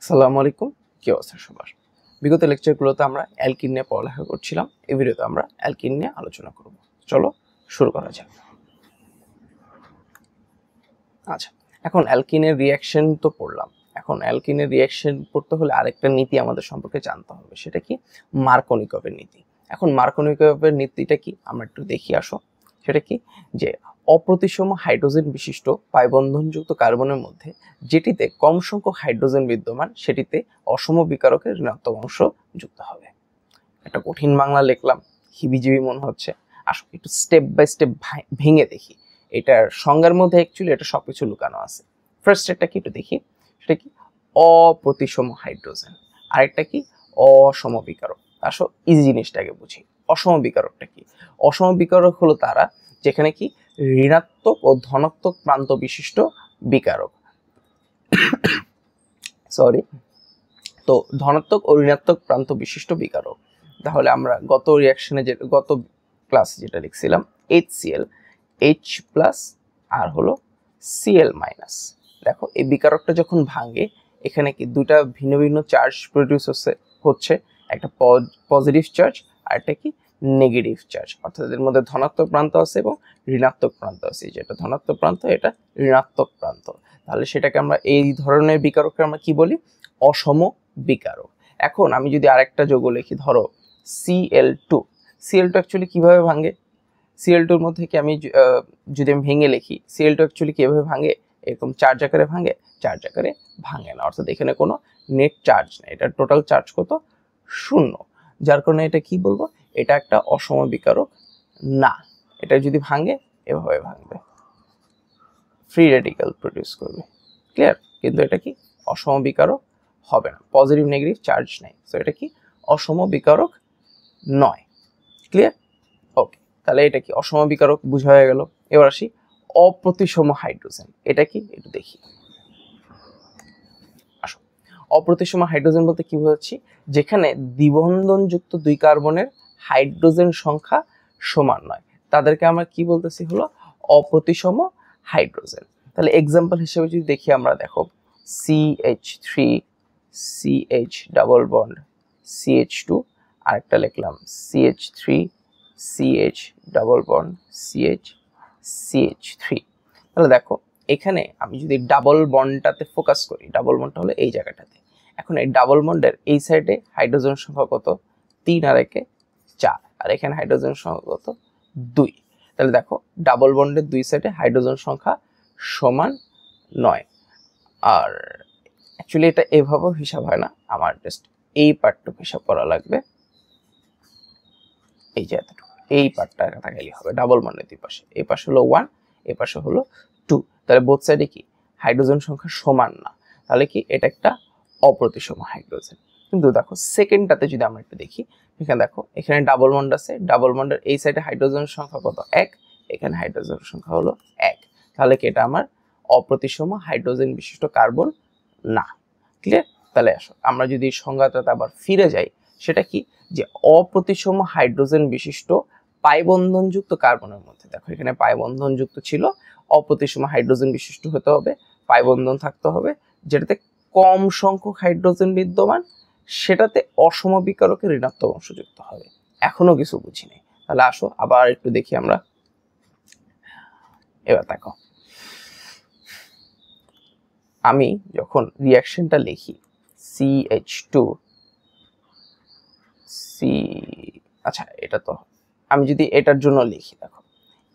আসসালামু আলাইকুম, কি অবস্থা সবার? বিগত লেকচারগুলোতে আমরা অ্যালকিন নিয়ে পড়ালেখা করছিলাম। এই ভিডিওতে আমরা অ্যালকিন নিয়ে আলোচনা করব। চলো শুরু করা যাক। আচ্ছা, এখন অ্যালকিনের রিঅ্যাকশন তো পড়লাম। এখন অ্যালকিনের রিঅ্যাকশন পড়তে হলে আরেকটা নীতি আমাদের সম্পর্কে জানতে হবে, সেটা কি? মার্কোনিকভের নীতি। এখন মার্কোনিকভের নীতিটা কি আমরা একটু দেখি আসো। সেটা কি? যে অপ্রতিসম হাইড্রোজেন বিশিষ্ট পাইবন্ধনযুক্ত কার্বনের মধ্যে যেটিতে কম সংখ্যক হাইড্রোজেন বিদ্যমান সেটিতে অসম বিকারকের ঋণাত্মক অংশ যুক্ত হবে। একটা কঠিন বাংলা লিখলাম, হিবিজিবি মনে হচ্ছে। আসো একটু স্টেপ বাই স্টেপ ভেঙে দেখি। এটার সংজ্ঞার মধ্যে অ্যাকচুয়ালি এটা সবকিছু লুকানো আছে। ফার্স্ট একটা কি একটু দেখি, সেটা কি? অপ্রতিসম হাইড্রোজেন। আরেকটা কি? অসম বিকারক। আসো ইজি জিনিসটাকে বুঝি। অসম বিকারকটা কি? অসম বিকারক হলো তারা যেখানে কি ঋণাত্মক ও ধনাত্মক প্রান্ত বিশিষ্ট বিকারক। সরি, তো ধনাত্মক ও ঋণাত্মক প্রান্ত বিশিষ্ট বিকারক। তাহলে আমরা গত রিয়াকশনে গত ক্লাসে যেটা লিখছিলাম, HCl H প্লাস আর হলো Cl মাইনাস। দেখো এই বিকারকটা যখন ভাঙে এখানে কি দুটা ভিন্ন ভিন্ন চার্জ প্রডিউস হচ্ছে, একটা পজিটিভ চার্জ আর একটা কি নেগেটিভ চার্জ। অর্থাৎ এর মধ্যে ধনাত্মক প্রান্ত আছে এবং ঋণাত্মক প্রান্ত আছে। যেটা ধনাত্মক প্রান্ত, এটা ঋণাত্মক প্রান্ত। তাহলে সেটাকে আমরা এই ধরনের বিকারককে আমরা কি বলি? অসম বিকারক। এখন আমি যদি আরেকটা যৌগ লিখি, ধরো Cl2। Cl2 অ্যাকচুয়ালি কিভাবে ভাঙে? Cl2 এর মধ্যে কি আমি যদি আমি ভেঙে লিখি, Cl2 অ্যাকচুয়ালি কিভাবে ভাঙে? এরকম চার্জ আকারে ভাঙে? চার্জ আকারে ভাঙে না। অর্থাৎ এখানে কোনো নেট চার্জ নেই, এটা টোটাল চার্জ কত? 0। যার কারণে এটা কি বলবো? এটা একটা অসম বিকারক না। এটা যদি ভাঙে এভাবে ভাঙবে, ফ্রি রেডিক্যাল প্রডিউস করবে। ক্লিয়ার? কিন্তু এটা কি অসম বিকারক হবে না, পজিটিভ নেগেটিভ চার্জ নেই। সো এটা কি অসম বিকারক নয়। ক্লিয়ার? ওকে, তাহলে এটা কি অসম বিকারক বোঝা হয়ে গেল। এবার আসি অপ্রতিসম হাইড্রোজেন। এটা কি একটু দেখি। আসো, অপ্রতিসম হাইড্রোজেন বলতে কি বোঝাচ্ছি? যেখানে দ্বিবন্ধনযুক্ত দুই কার্বনের হাইড্রোজেন সংখ্যা সমান নয়, তাদেরকে আমরা কি বলতেছি? হলো অপ্রতিসম হাইড্রোজেন। তাহলে এক্সাম্পল হিসেবে যদি দেখি আমরা, দেখো CH3 CH double bond CH2, আরেকটা লিখলাম CH3 CH double bond CH3। তাহলে দেখো এখানে আমি যদি ডাবল বন্ডটাতে ফোকাস করি, ডাবল বন্ডটা হলো এই জায়গাটাতে। এখন এই ডাবল বন্ডের এই সাইডে হাইড্রোজেন সংখ্যা কত? 3 আর 1 4, আর এখানে হাইড্রোজেন সংখ্যা কত? 2। তাহলে দেখো ডাবল বন্ডের দুই সাইডে হাইড্রোজেন সংখ্যা সমান 9। আর অ্যাকচুয়ালি এটা এভাবেও হিসাব হয় না, আমার জাস্ট এই পার্টটুকু হিসাব করা লাগবে। এই যে এতটুকু, এই পার্টটা থাকলেই হবে। ডাবল বন্ডের দুই পাশে, এই পাশে হলো 1, এই পাশে হলো 2। তাহলে বোথ সাইডে কি হাইড্রোজেন সংখ্যা সমান না, তাহলে কি এটা একটা অপ্রতিসম হাইড্রোজেন। কিন্তু দেখো সেকেন্ডটাতে যদি আমরা একটু দেখি, এখানে দেখো এখানে ডাবল বন্ড আছে, ডাবল বন্ডের এই সাইডে হাইড্রোজেনের সংখ্যা কত? 1, এখানে হাইড্রোজেনের সংখ্যা হলো 1। তাহলে কি এটা আমার অপ্রতিসম হাইড্রোজেন বিশিষ্ট কার্বন না। ক্লিয়ার? তাহলে আসো আমরা যদি সংজ্ঞাটাতে আবার ফিরে যাই, সেটা কি? যে অপ্রতিসম হাইড্রোজেন বিশিষ্ট পাইবন্ধনযুক্ত কার্বনের মধ্যে, দেখো এখানে পাইবন্ধনযুক্ত ছিল, অপ্রতিসম হাইড্রোজেন বিশিষ্ট হতে হবে, পাইবন্ধন থাকতে হবে, যেটাতে কম সংখ্যক হাইড্রোজেন বিদ্যমান, সেটাতে অসম বিকারকের ঋণাত্মক অংশ যুক্ত হবে। এখনো কিছু বুঝি নাই। তাহলে আসো আবার একটু দেখি আমরা। এবার দেখো আমি যখন রিয়াকশনটা লিখি CH2 C, আচ্ছা এটা তো আমি যদি এটার জন্য লিখি, দেখো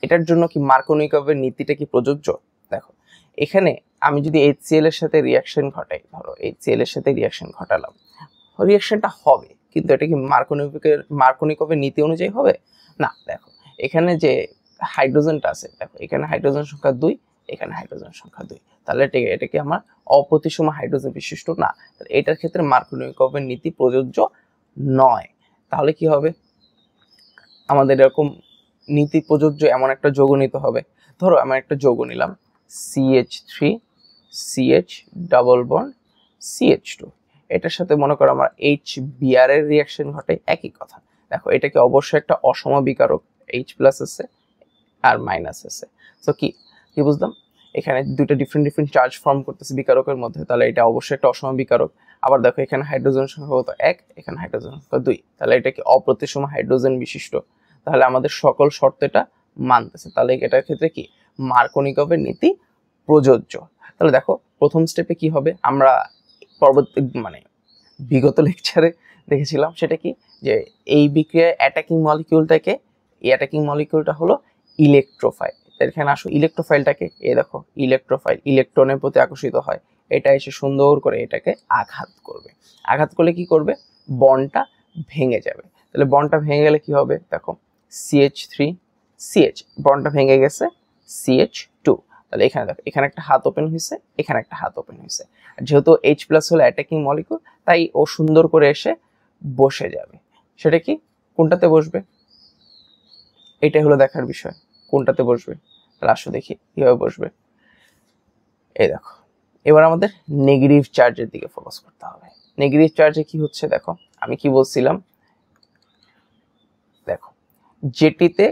এটার জন্য কি মার্কোনিকভের নীতিটা কি প্রযোজ্য? দেখো এখানে আমি যদি HCl এর সাথে রিয়াকশন ঘটাই, ধরো HCl এর সাথে রিয়াকশন ঘটালাম, রিয়াকশনটা হবে, কিন্তু এটা কি মার্কোনিকভের নীতি অনুযায়ী হবে না। দেখো এখানে যে হাইড্রোজেনটা আছে, দেখো এখানে হাইড্রোজেন সংখ্যা 2, এখানে হাইড্রোজেন সংখ্যা 2, তাহলে এটা কি আমার অপ্রতিসম হাইড্রোজেন বিশিষ্ট না। তাহলে এটার ক্ষেত্রে মার্কোনিকভের নীতি প্রযোজ্য নয়। তাহলে কি হবে? আমাদের এরকম নীতি প্রযোজ্য এমন একটা যৌগ নিতে হবে। ধরো আমি একটা যৌগ নিলাম CH3 CH double bond CH2, এটার সাথে মনে করো আমার HBr এর রিয়াকশন ঘটে, একই কথা। দেখো এটা কি অবশ্যই একটা অসম বিকারক, H প্লাস আছে আর মাইনাস আছে। তো কি বুঝলাম? এখানে দুইটা ডিফারেন্ট চার্জ ফর্ম করতেছে বিকারকের মধ্যে, তাহলে এটা অবশ্যই একটা অসম বিকারক। আবার দেখো এখানে হাইড্রোজেন সংখ্যা কত 1, এখানে হাইড্রোজেন সংখ্যা 2, তাহলে এটা কি অপ্রতিসম হাইড্রোজেন বিশিষ্ট। তাহলে আমাদের সকল শর্ত এটা মানতেছে, তাহলে এটার ক্ষেত্রে কি মার্কোনিকভের নীতি প্রযোজ্য। তাহলে দেখো প্রথম স্টেপে কি হবে, আমরা পরবর্তী বিগত লেকচারে দেখেছিলাম, সেটা কি যে এই বিক্রিয়ায় অ্যাটাকিং মলিকিউলটাকে, এই অ্যাটাকিং মলিকিউলটা হলো ইলেকট্রোফাইল। এখানে আসো ইলেকট্রোফাইলটাকে, এই দেখো ইলেকট্রোফাইল ইলেকট্রনের প্রতি আকর্ষিত হয়, এটা এসে সুন্দর করে এটাকে আঘাত করবে। আঘাত করলে কি করবে, বন্ডটা ভেঙে যাবে। তাহলে বন্ডটা ভেঙে গেলে কি হবে, দেখো CH3CH, বন্ডটা ভেঙে গেছে CH2। তাহলে এখানে দেখো এখানে একটা হাত ওপেন হয়েছে, এখানে একটা হাত ওপেন হয়েছে। যেহেতু H+ হলো অ্যাটাকিং মলিকিউল, তাই ও সুন্দর করে এসে বসে যাবে। সেটা কি কোনটাতে বসবে, এটাই হলো দেখার বিষয়, কোনটাতে বসবে। তাহলে আসো দেখি কিভাবে বসবে। এই দেখো এবার আমাদের নেগেটিভ চার্জের দিকে ফোকাস করতে হবে। নেগেটিভ চার্জে কি হচ্ছে দেখো, আমি কি বলছিলাম, দেখো যেটিতে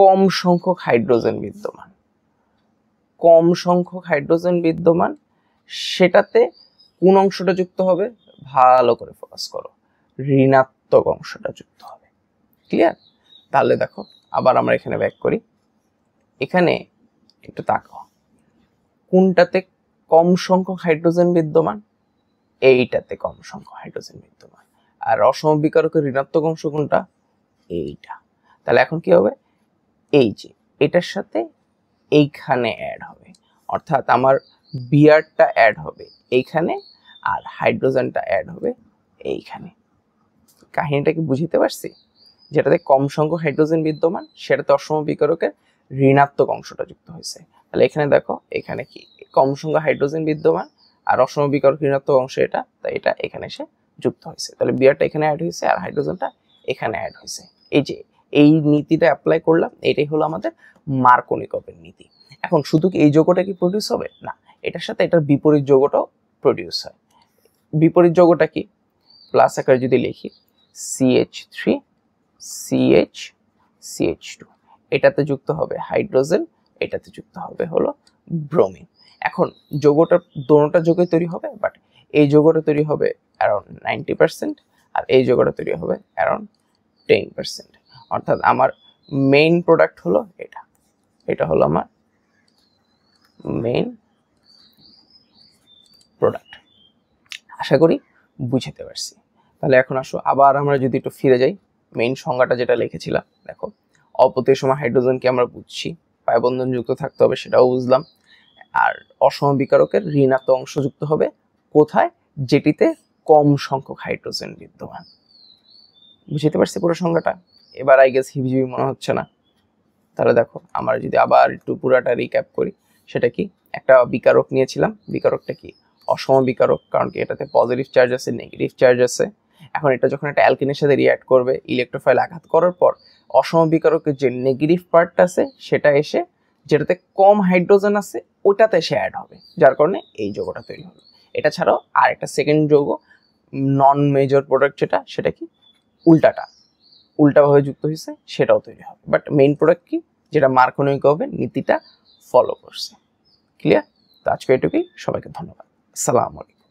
কম সংখ্যক হাইড্রোজেন বিদ্যমান, কম সংখ্যক হাইড্রোজেন বিদ্যমান, সেটাতে কোন অংশটা যুক্ত হবে, ভালো করে ফোকাস করো, ঋণাত্মক অংশটা যুক্ত হবে। ক্লিয়ার? তাহলে দেখো আবার আমরা এখানে ব্যাক করি, এখানে একটু তাকাও, কোনটাতে কম সংখ্যক হাইড্রোজেন বিদ্যমান, এইটাতে কম সংখ্যক হাইড্রোজেন বিদ্যমান। আর অসম বিকারকের ঋণাত্মক অংশ কোনটা, এইটা। তাহলে এখন কি হবে, এই যে এটার সাথে এইখানে অ্যাড হবে, অর্থাৎ আমার বিয়ারটা অ্যাড হবে এইখানে, আর হাইড্রোজেনটা অ্যাড হবে এইখানে। কাহিনীটা কি বুঝতে পারছি? যেটাতে কম সংখ্যক হাইড্রোজেন বিদ্যমান, সেটাতে অসম বিকারকের ঋণাত্মক অংশটা যুক্ত হয়েছে। তাহলে এখানে দেখো এখানে কি কম সংখ্যক হাইড্রোজেন বিদ্যমান আর অসম বিকারক ঋণাত্মক অংশ এটা, তাই এটা এখানে এসে যুক্ত হয়েছে। তাহলে বিয়ারটা এখানে অ্যাড হয়েছে আর হাইড্রোজেনটা এখানে অ্যাড হয়েছে। এই যে এই নীতিটা অ্যাপ্লাই করলাম, এটাই হলো আমাদের মার্কোনিকভের নীতি। এখন শুধু কি এই যৌগটা কি প্রডিউস হবে, না, এটার সাথে এটার বিপরীত যৌগটাও প্রডিউস হয়। বিপরীত যৌগটা কি, প্লাস আকারে যদি লিখি CH3CH2, এটাতে যুক্ত হবে হাইড্রোজেন, এটাতে যুক্ত হবে হলো ব্রোমিন। এখন যৌগটা দোনোটা যৌগে তৈরি হবে, বাট এই যৌগটা তৈরি হবে অ্যারাউন্ড 90% আর এই যৌগটা তৈরি হবে অ্যারাউন্ড 10%। অর্থাৎ আমার মেইন প্রোডাক্ট হলো এটা, এটা হলো আমার মেইন প্রোডাক্ট। আশা করি বুঝতে পারছি। তাহলে এখন আসো আবার আমরা যদি একটু ফিরে যাই, মেইন সংজ্ঞাটা যেটা লিখেছিলাম, দেখো অপ্রতিসম হাইড্রোজেনকে আমরা বুঝছি, পায়বন্ধন যুক্ত থাকতে হবে সেটাও বুঝলাম। আর অসম বিকারকের ঋণাত্মক অংশ যুক্ত হবে কোথায়, যেটিতে কম সংখ্যক হাইড্রোজেন বিদ্যমান। বুঝতে পারছি পুরো সংজ্ঞাটা? এবার আই গেস হিবিজিবি মনে হচ্ছে না। তাহলে দেখো আমরা যদি আবার একটু পুরাটা রিক্যাপ করি, সেটা কি, একটা বিকারক নিয়েছিলাম, বিকারকটা কি অসম বিকারক, কারণ কি এটাতে পজিটিভ চার্জ আছে নেগেটিভ চার্জ আছে। এখন এটা যখন একটা অ্যালকিনের সাথে রিঅ্যাক্ট করবে, ইলেকট্রোফাইল আঘাত করার পর অসম বিকারকের যে নেগেটিভ পার্টটা আছে সেটা এসে যেটাতে কম হাইড্রোজেন আছে ওটাতে এসে অ্যাড হবে, যার কারণে এই যৌগটা তৈরি হলো। এটা ছাড়াও আর একটা সেকেন্ড যৌগ নন মেজর প্রোডাক্ট যেটা, সেটা কি উল্টাভাবে যুক্ত হয়েছে, সেটাও তৈরি হবে। বাট মেইন প্রোডাক্ট কি, যেটা মার্কোনিকভের নীতিটা ফলো করছে। ক্লিয়ার? তো আজকে এটুকুই, সবাইকে ধন্যবাদ। আসসালামু আলাইকুম।